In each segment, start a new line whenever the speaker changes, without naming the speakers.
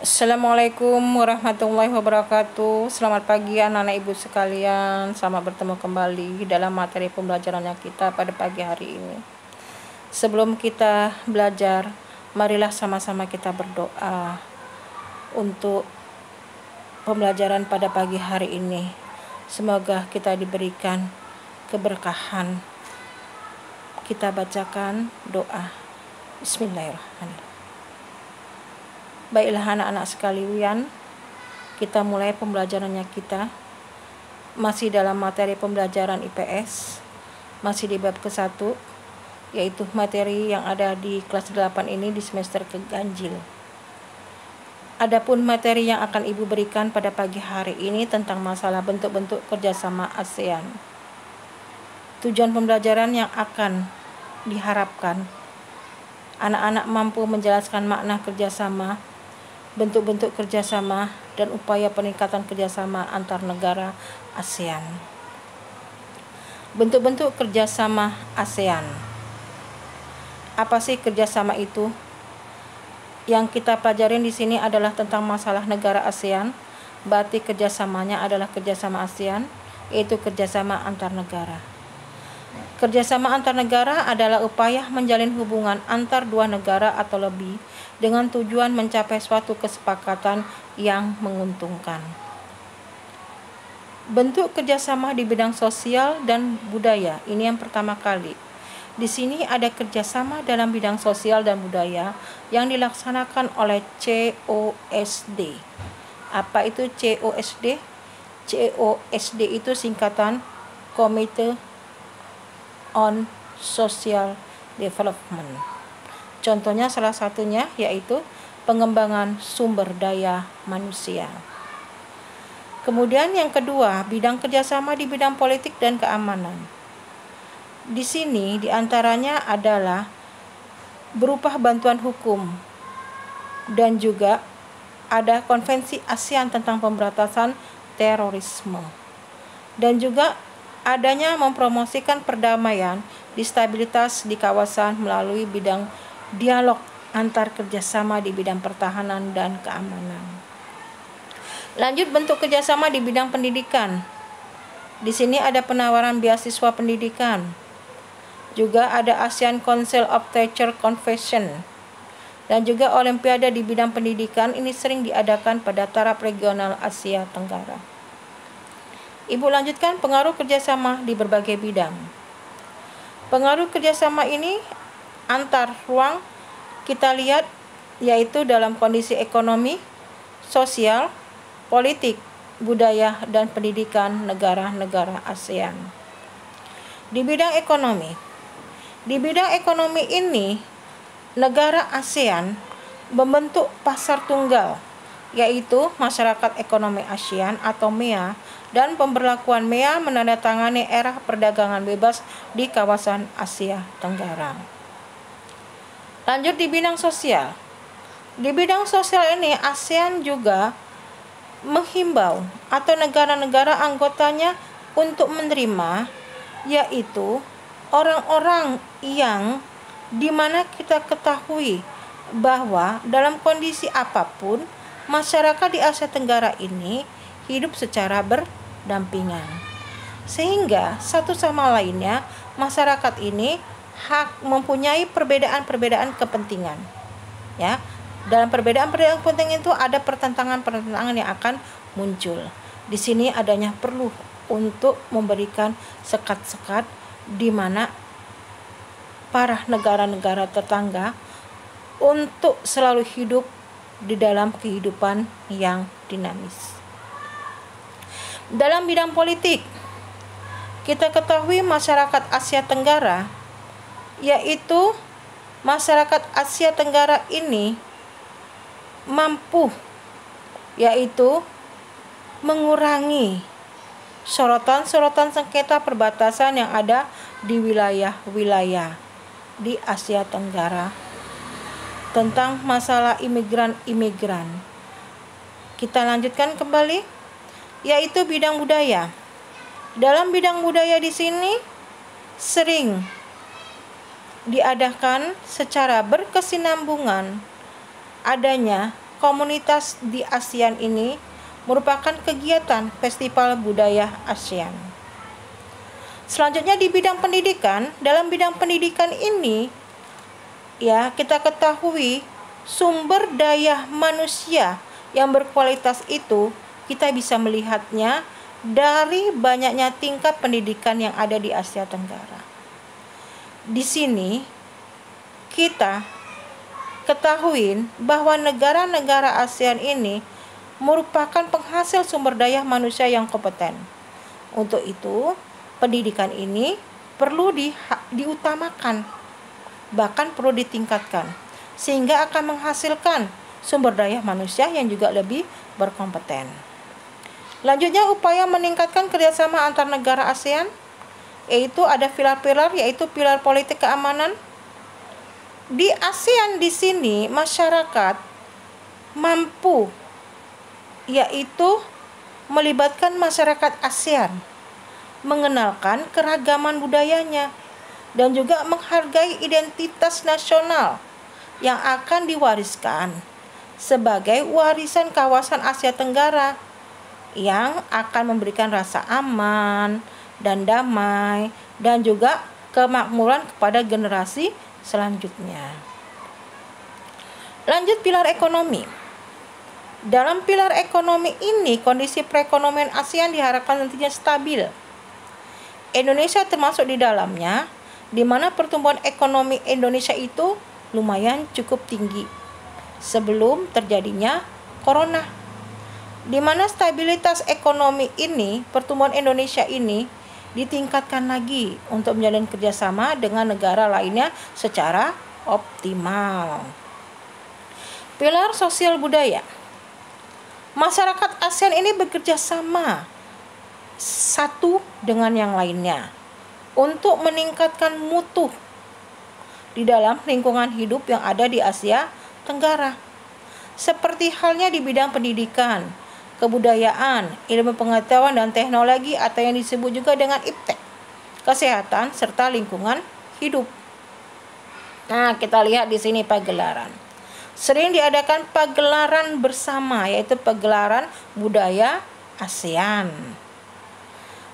Assalamualaikum warahmatullahi wabarakatuh. Selamat pagi anak-anak ibu sekalian. Selamat bertemu kembali dalam materi pembelajaran yang kita pada pagi hari ini. Sebelum kita belajar, marilah sama-sama kita berdoa untuk pembelajaran pada pagi hari ini. Semoga kita diberikan keberkahan. Kita bacakan doa. Bismillahirrahmanirrahim. Baiklah anak-anak sekalian, kita mulai pembelajarannya kita. Masih dalam materi pembelajaran IPS, masih di bab ke-1, yaitu materi yang ada di kelas 8 ini di semester keganjil. Adapun materi yang akan Ibu berikan pada pagi hari ini tentang masalah bentuk-bentuk kerjasama ASEAN. Tujuan pembelajaran yang akan diharapkan, anak-anak mampu menjelaskan makna kerjasama, bentuk-bentuk kerjasama, dan upaya peningkatan kerjasama antar negara ASEAN. Bentuk-bentuk kerjasama ASEAN. Apa sih kerjasama itu? Yang kita pelajarin di sini adalah tentang masalah negara ASEAN. Berarti kerjasamanya adalah kerjasama ASEAN, yaitu kerjasama antar negara. Kerjasama antar negara adalah upaya menjalin hubungan antar dua negara atau lebih dengan tujuan mencapai suatu kesepakatan yang menguntungkan. Bentuk kerjasama di bidang sosial dan budaya, ini yang pertama kali. Di sini ada kerjasama dalam bidang sosial dan budaya yang dilaksanakan oleh COSD. Apa itu COSD? COSD itu singkatan Committee on Social Development. Contohnya salah satunya yaitu pengembangan sumber daya manusia. Kemudian yang kedua, bidang kerjasama di bidang politik dan keamanan. Di sini diantaranya adalah berupa bantuan hukum dan juga ada konvensi ASEAN tentang pemberantasan terorisme. Dan juga adanya mempromosikan perdamaian di stabilitas di kawasan melalui bidang dialog antar kerjasama di bidang pertahanan dan keamanan. Lanjut, bentuk kerjasama di bidang pendidikan. Di sini ada penawaran beasiswa pendidikan. Juga ada ASEAN Council of Teacher Convention. Dan juga olimpiade di bidang pendidikan ini sering diadakan pada taraf regional Asia Tenggara. Ibu lanjutkan pengaruh kerjasama di berbagai bidang. Pengaruh kerjasama ini antar ruang kita lihat yaitu dalam kondisi ekonomi, sosial, politik, budaya, dan pendidikan negara-negara ASEAN. Di bidang ekonomi. Di bidang ekonomi ini, negara ASEAN membentuk pasar tunggal, yaitu Masyarakat Ekonomi ASEAN atau MEA, dan pemberlakuan MEA menandatangani era perdagangan bebas di kawasan Asia Tenggara. Lanjut di bidang sosial. Di bidang sosial ini ASEAN juga menghimbau atau negara-negara anggotanya untuk menerima yaitu orang-orang yang dimana kita ketahui bahwa dalam kondisi apapun masyarakat di Asia Tenggara ini hidup secara berdampingan, sehingga satu sama lainnya masyarakat ini mempunyai perbedaan-perbedaan kepentingan. Ya, dalam perbedaan-perbedaan kepentingan itu ada pertentangan-pertentangan yang akan muncul. Di sini adanya perlu untuk memberikan sekat-sekat di mana para negara-negara tetangga untuk selalu hidup di dalam kehidupan yang dinamis. Dalam bidang politik, kita ketahui masyarakat Asia Tenggara, yaitu masyarakat Asia Tenggara ini mampu yaitu mengurangi sorotan-sorotan sengketa perbatasan yang ada di wilayah-wilayah di Asia Tenggara tentang masalah imigran-imigran. Kita lanjutkan kembali, yaitu bidang budaya. Dalam bidang budaya di sini sering diadakan secara berkesinambungan adanya komunitas di ASEAN ini merupakan kegiatan Festival Budaya ASEAN. Selanjutnya di bidang pendidikan, dalam bidang pendidikan ini ya kita ketahui sumber daya manusia yang berkualitas itu kita bisa melihatnya dari banyaknya tingkat pendidikan yang ada di Asia Tenggara. Di sini kita ketahui bahwa negara-negara ASEAN ini merupakan penghasil sumber daya manusia yang kompeten. Untuk itu, pendidikan ini perlu diutamakan, bahkan perlu ditingkatkan, sehingga akan menghasilkan sumber daya manusia yang juga lebih berkompeten. Lanjutnya, upaya meningkatkan kerjasama antar negara ASEAN, yaitu ada pilar-pilar, yaitu pilar politik keamanan. Di ASEAN di sini masyarakat mampu, yaitu melibatkan masyarakat ASEAN, mengenalkan keragaman budayanya, dan juga menghargai identitas nasional yang akan diwariskan sebagai warisan kawasan Asia Tenggara yang akan memberikan rasa aman dan damai dan juga kemakmuran kepada generasi selanjutnya. Lanjut pilar ekonomi. Dalam pilar ekonomi ini, kondisi perekonomian ASEAN diharapkan nantinya stabil. Indonesia termasuk di dalamnya, di mana pertumbuhan ekonomi Indonesia itu lumayan cukup tinggi sebelum terjadinya corona. Di mana stabilitas ekonomi ini, pertumbuhan Indonesia ini ditingkatkan lagi untuk menjalin kerjasama dengan negara lainnya secara optimal. Pilar sosial budaya. Masyarakat ASEAN ini bekerja sama satu dengan yang lainnya untuk meningkatkan mutu di dalam lingkungan hidup yang ada di Asia Tenggara. Seperti halnya di bidang pendidikan, kebudayaan, ilmu pengetahuan dan teknologi atau yang disebut juga dengan IPTEK, kesehatan serta lingkungan hidup. Nah, kita lihat di sini pagelaran. Sering diadakan pagelaran bersama, yaitu pagelaran budaya ASEAN.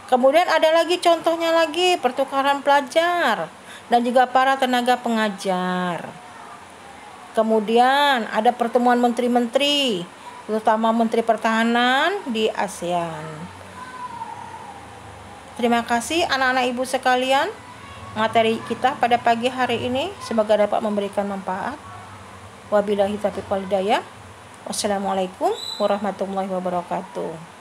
Kemudian ada lagi contohnya lagi pertukaran pelajar dan juga para tenaga pengajar. Kemudian ada pertemuan menteri-menteri, terutama Menteri Pertahanan di ASEAN. Terima kasih anak-anak ibu sekalian. Materi kita pada pagi hari ini semoga dapat memberikan manfaat. Wabillahi taufiq wal hidayah. Wassalamualaikum warahmatullahi wabarakatuh.